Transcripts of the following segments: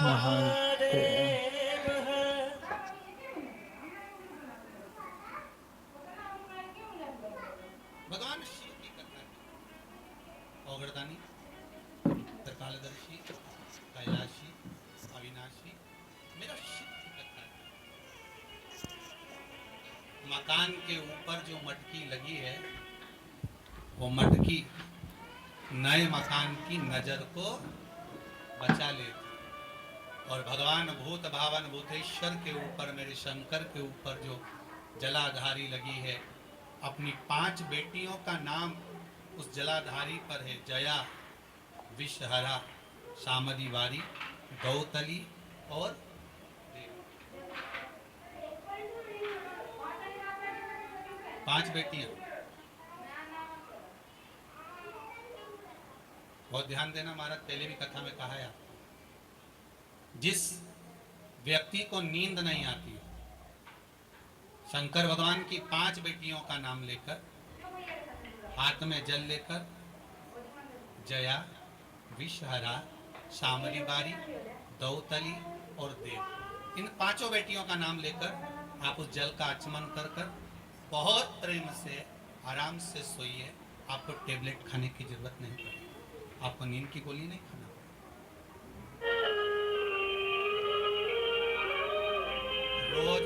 महादेव। भगवान शिव की कथा की औगरदानी त्रिकालदर्शी कैलाशी अविनाशी मेरा शिव की कथा की। मकान के ऊपर जो मटकी लगी है वो मटकी नए मकान की नजर को बचा लेती और भगवान भूत भावन भूतेश्वर के ऊपर मेरे शंकर के ऊपर जो जलाधारी लगी है अपनी 5 बेटियों का नाम उस जलाधारी पर है। जया, विषहरा, शामली वारी, गौतली और 5 बेटियां। बहुत ध्यान देना, महाराज पहले भी कथा में कहा है, जिस व्यक्ति को नींद नहीं आती है शंकर भगवान की 5 बेटियों का नाम लेकर हाथ में जल लेकर जया, विषहरा, शामली बारी, दौतली और देव, इन 5 बेटियों का नाम लेकर आप उस जल का आचमन कर कर बहुत प्रेम से आराम से सोइए। आपको टेबलेट खाने की जरूरत नहीं पड़ेगी, आपको नींद की गोली नहीं खाना पड़ेगी। रोज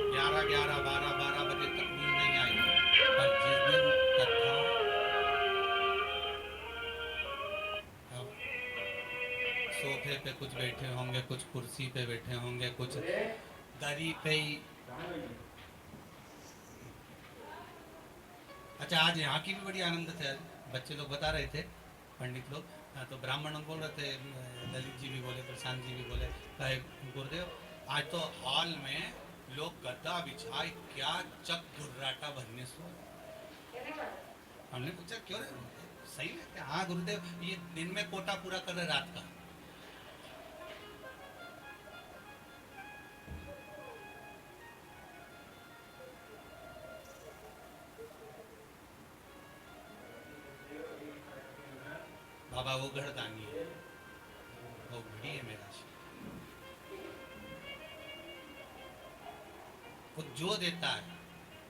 11, 11, 12, 12 बजे तक नींद नहीं आएगी, पर जिस दिन कथा सोफे पे कुछ बैठे होंगे, कुछ कुर्सी पे बैठे होंगे, कुछ दरी पे ही। अच्छा, आज यहाँ की भी बड़ी आनंद थे। बच्चे लोग बता रहे थे, पंडित लोग, तो ब्राह्मण बोल रहे थे, ललित जी भी बोले, प्रशांत जी भी बोले, कहे गुरुदेव आज तो हॉल में लोग गद्दा बिछाए क्या चक गुर्राटा भरने सो। हमने पूछा क्यों रे? सही है। हाँ गुरुदेव, ये दिन में कोटा पूरा कर रहे रात का। बाबा वो घरदानी है, वो घड़ी है मेरा शिव। वो जो देता है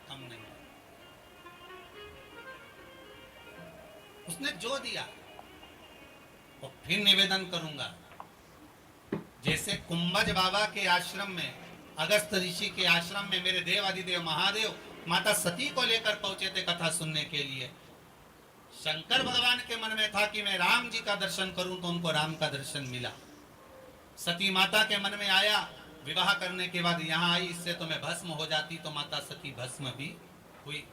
कम नहीं है। उसने जो दिया वो फिर निवेदन करूंगा। जैसे कुंभज बाबा के आश्रम में, अगस्त ऋषि के आश्रम में मेरे देवादिदेव महादेव माता सती को लेकर पहुंचे थे कथा सुनने के लिए। शंकर भगवान के मन में था कि मैं राम जी का दर्शन करूं, तो उनको राम का दर्शन मिला। सती माता के मन में आया, विवाह करने के बाद यहाँ आई, इससे तो मैं भस्म हो जाती, तो माता सती भस्म भी हुई।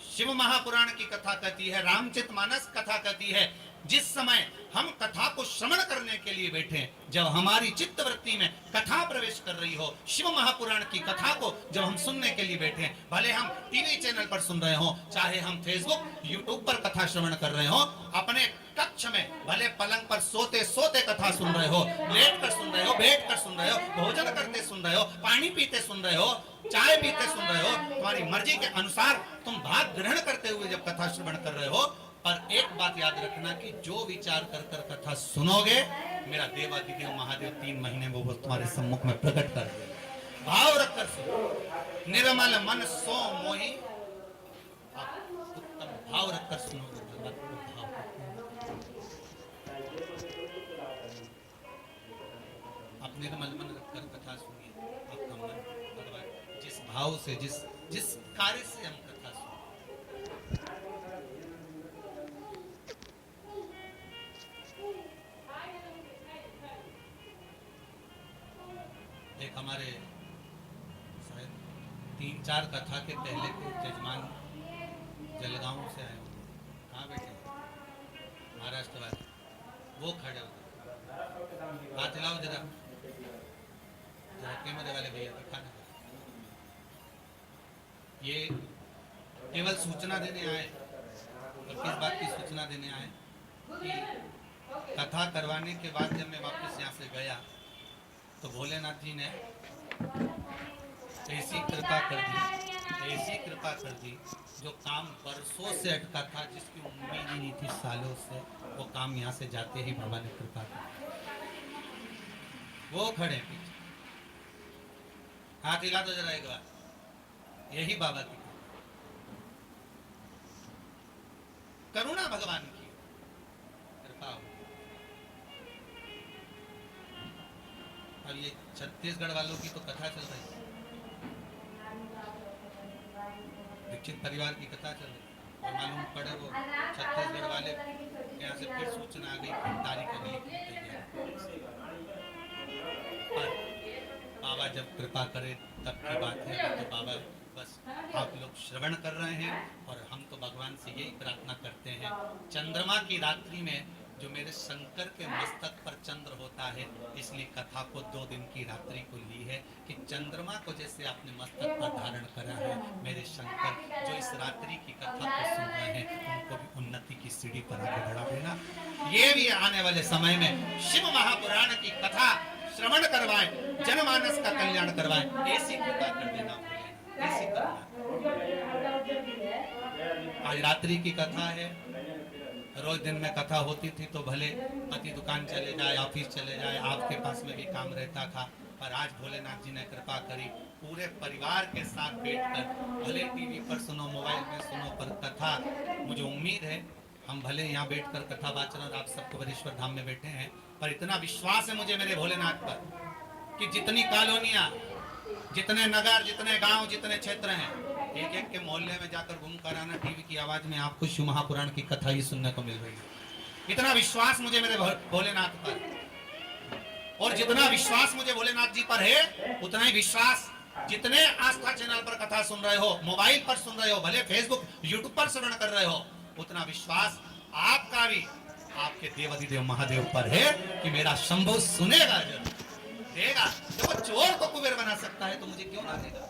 शिव महापुराण की कथा कहती है, रामचरितमानस कथा कहती है, जिस समय हम कथा को श्रवण करने के लिए बैठे, जब हमारी चित्त वृत्ति में कथा प्रवेश कर रही हो, शिव महापुराण की कथा को जब हम सुनने के लिए बैठे, भले हम टीवी चैनल पर सुन रहे हो, चाहे हम फेसबुक यूट्यूब पर कथा श्रवण कर रहे हो, अपने कक्ष में भले पलंग पर सोते सोते कथा सुन रहे हो, लेट कर सुन रहे हो, बैठ कर सुन रहे हो, भोजन करते सुन रहे हो, पानी पीते सुन रहे हो, चाय पीते सुन रहे हो, तुम्हारी मर्जी के अनुसार तुम भाग ग्रहण करते हुए जब कथा श्रवण कर रहे हो, पर एक बात याद रखना कि जो विचार कर कर कथा सुनोगे, मेरा देवादिदेव महादेव 3 महीने में वो तुम्हारे सम्मुख में प्रकट कर देगा। भाव रखकर सुनो, निर्मल मन सो मोही, उत्तम भाव रखकर सुनोगे, आप निर्मल मन रखकर कथा सुनिए, आपका मन भगवान जिस भाव से, जिस कार्य से हम कथा सुनिए। एक हमारे शायद 3-4 कथा के पहले के जजमान जलगांव से आए होंगे, कहाँ बैठे, महाराष्ट्र वाले, वो खड़े होते, हाथ हिलाओ जरा, कैमरे वाले भैया दिखाना। ये केवल सूचना देने आए, और किस बात की सूचना देने आए कि कथा करवाने के बाद जब मैं वापस यहाँ से गया तो भोलेनाथ जी ने ऐसी कृपा कर दी, ऐसी कृपा कर दी, जो काम बरसों से अटका था, जिसकी उम्मीद ही नहीं थी सालों से, वो काम यहाँ से जाते ही बाबा ने कृपा कर दी। वो खड़े हैं पीछे, हाथ हिला दो जरा एक बार, यही बाबा की करुणा, भगवान की कृपा हो। अब ये छत्तीसगढ़ वालों की तो कथा चल रही है, दीक्षित परिवार की कथा चल रही है, और मालूम पड़े वो छत्तीसगढ़ वाले यहाँ से फिर सूचना आ गई कि तारीख अगली की तैयारी। पर बाबा जब कृपा करे तब की बात है, तो बाबा बस आप लोग श्रवण कर रहे हैं, और हम तो भगवान से यही प्रार्थना करते हैं, चंद्रमा की रात्रि में जो मेरे शंकर के मस्तक पर चंद्र होता है, इसलिए कथा को 2 दिन की रात्रि को ली है कि चंद्रमा को जैसे आपने मस्तक पर धारण करा है, मेरे शंकर जो इस रात्रि की कथा को सुन रहे हैं, उनको भी उन्नति की सीढ़ी पर आगे बढ़ा देना। ये भी आने वाले समय में शिव महापुराण की कथा श्रवण करवाएं, जनमानस का कल्याण करवाएं, ऐसी कृपा कर देना, ऐसी करना। आज रात्रि की कथा है, रोज दिन में कथा होती थी तो भले पति दुकान चले जाए, ऑफिस चले जाए, आपके पास में भी काम रहता था, पर आज भोलेनाथ जी ने कृपा करी, पूरे परिवार के साथ बैठकर, भले टीवी पर सुनो, मोबाइल में सुनो, पर कथा, मुझे उम्मीद है हम भले यहाँ बैठकर कथा वाचन और आप सबको वरेश्वर धाम में बैठे हैं, पर इतना विश्वास है मुझे मेरे भोलेनाथ पर कि जितनी कॉलोनियां, जितने नगर, जितने गांव, जितने क्षेत्र हैं, एक एक के मोहल्ले में जाकर घूम कर आना, टीवी की आवाज में आपको शिव महापुराण की कथा ही सुनने को मिल रही है। इतना विश्वास मुझे मेरे भोलेनाथ पर, और जितना विश्वास मुझे भोलेनाथ जी पर है, उतना ही विश्वास जितने आस्था चैनल पर कथा सुन रहे हो, मोबाइल पर सुन रहे हो, भले फेसबुक यूट्यूब पर श्रवण कर रहे हो, उतना विश्वास आपका भी आपके देवाधिदेव महादेव पर है कि मेरा शंभु सुनेगा, जरूर देगा। जब चोर को कुबेर बना सकता है तो मुझे क्यों ना देगा?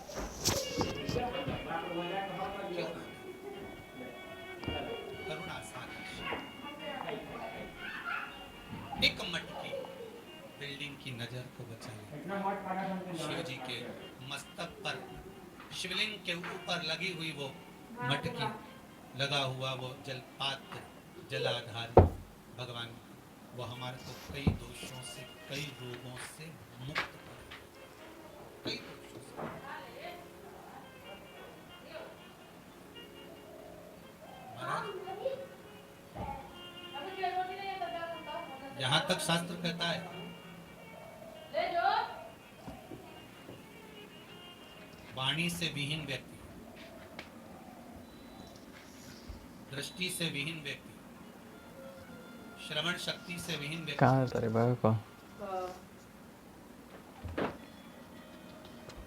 करुणा सागर, एक मटकी बिल्डिंग की नजर को बचा ले। शिव जी के मस्तक पर, शिवलिंग के ऊपर लगी हुई वो मटकी, लगा हुआ वो जलपात्र, जलाधार भगवान, वो हमारे को कई दोषों से, कई रोगों से मुक्त करे, कई दोषों से। यहाँ तक शास्त्र कहता है वाणी से विहीन व्यक्ति, दृष्टि से विहीन व्यक्ति, श्रवण शक्ति से विहीन व्यक्ति, कहाँ है तेरे भाई को?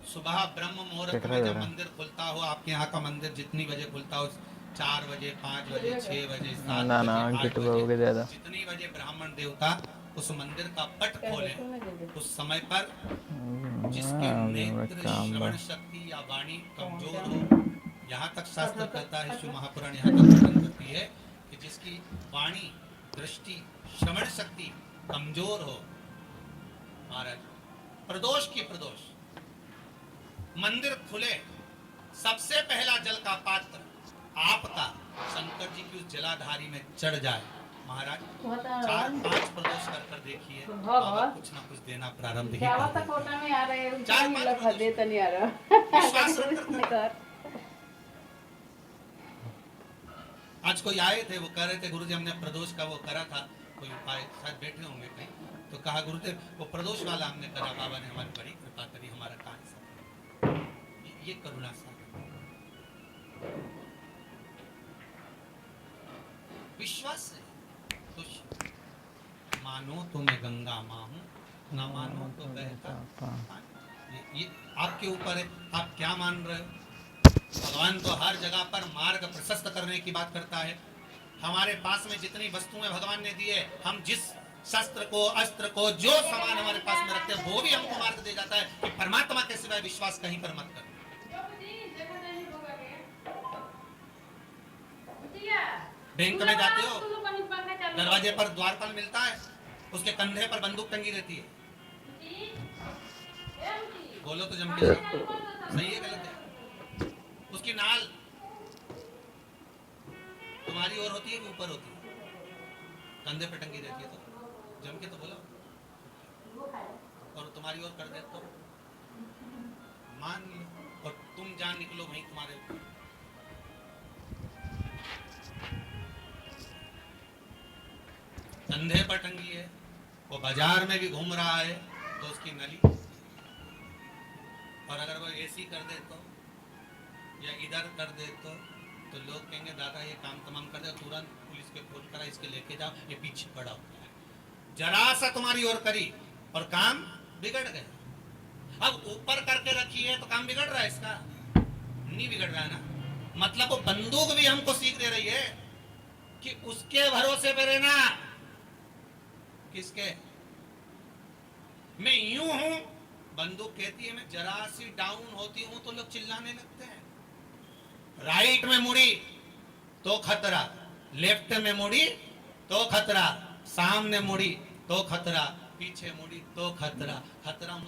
सुबह ब्रह्म मुहूर्त में जब मंदिर खुलता हो, आपके यहाँ का मंदिर जितनी बजे खुलता हो, 4 बजे, 5 बजे, 6 बजे, 7 बजे, 8 बजे, जितनी बजे ब्राह्मण देवता उस मंदिर का पट खोले, उस समय पर जिसके नेत्र, श्रवण शक्ति या वाणी कमजोर हो, यहाँ तक शास्त्र कहता है, शिव महापुराण यहाँ तक वर्णन करती है कि जिसकी वाणी, दृष्टि, श्रवण शक्ति कमजोर हो, महाराज प्रदोष की प्रदोष, मंदिर खुले, सबसे पहला जल का पात्र आपका शंकर जी की उस जलाधारी में चढ़ जाए, महाराज 4-5 प्रदोष कर देखिए, बाबा कुछ ना कुछ देना प्रारंभ ही कर देते। आज कोई आए थे, वो कह रहे थे गुरुजी हमने प्रदोष का वो करा था, कोई उपाय, शायद बैठे होंगे कहीं, तो कहा गुरुदेव वो प्रदोष वाला हमने करा, बाबा ने हमारी बड़ी कृपा करी, हमारा कार्य सफल। ये करुणा सागर, विश्वास है। तो मानो तो मैं गंगा माँ हूँ, ना मानो तो बहता। ये आपके ऊपर है, आप क्या मान रहे हो? भगवान तो हर जगह पर मार्ग प्रशस्त करने की बात करता है। हमारे पास में जितनी वस्तुएं भगवान ने दी है, हम जिस शस्त्र को, अस्त्र को, जो सामान हमारे पास में रखते हैं, वो भी हमको मार्ग दे जाता है कि परमात्मा के सिवाय विश्वास कहीं पर मत करो। बैंक में जाते हो, दरवाजे पर द्वारपाल मिलता है, उसके कंधे पर बंदूक टंगी रहती है, बोलो तो जम के सही है गलत है? उसकी नाल तुम्हारी ओर होती है कि ऊपर होती है? कंधे पे टंगी रहती है, तो जम के तो बोलो। और तुम्हारी ओर कर देता हूं, मान लो, और तुम जान निकलो वहीं तुम्हारे ऊपर। कंधे पर टंगी है, वो बाजार में भी घूम रहा है तो उसकी नली, और अगर वो ऐसी कर दे तो, या इधर कर दे तो लोग कहेंगे दादा ये काम तमाम कर दे, तुरंत पुलिस पे फोन करा, इसके लेके जाओ, ये पीछे पड़ा हुआ है। जरा सा तुम्हारी ओर करी और काम बिगड़ गया। अब ऊपर करके रखी है तो काम बिगड़ रहा है इसका? नहीं बिगड़ रहा है ना। मतलब वो बंदूक भी हमको सीख दे रही है कि उसके भरोसे पे रहना। किसके? मैं यूं हूं, बंदूक कहती है मैं जरा सी डाउन होती हूं तो लोग चिल्लाने लगते हैं। राइट में मुड़ी तो खतरा, लेफ्ट में मुड़ी तो खतरा, सामने मुड़ी तो खतरा, पीछे मुड़ी तो खतरा। खतरा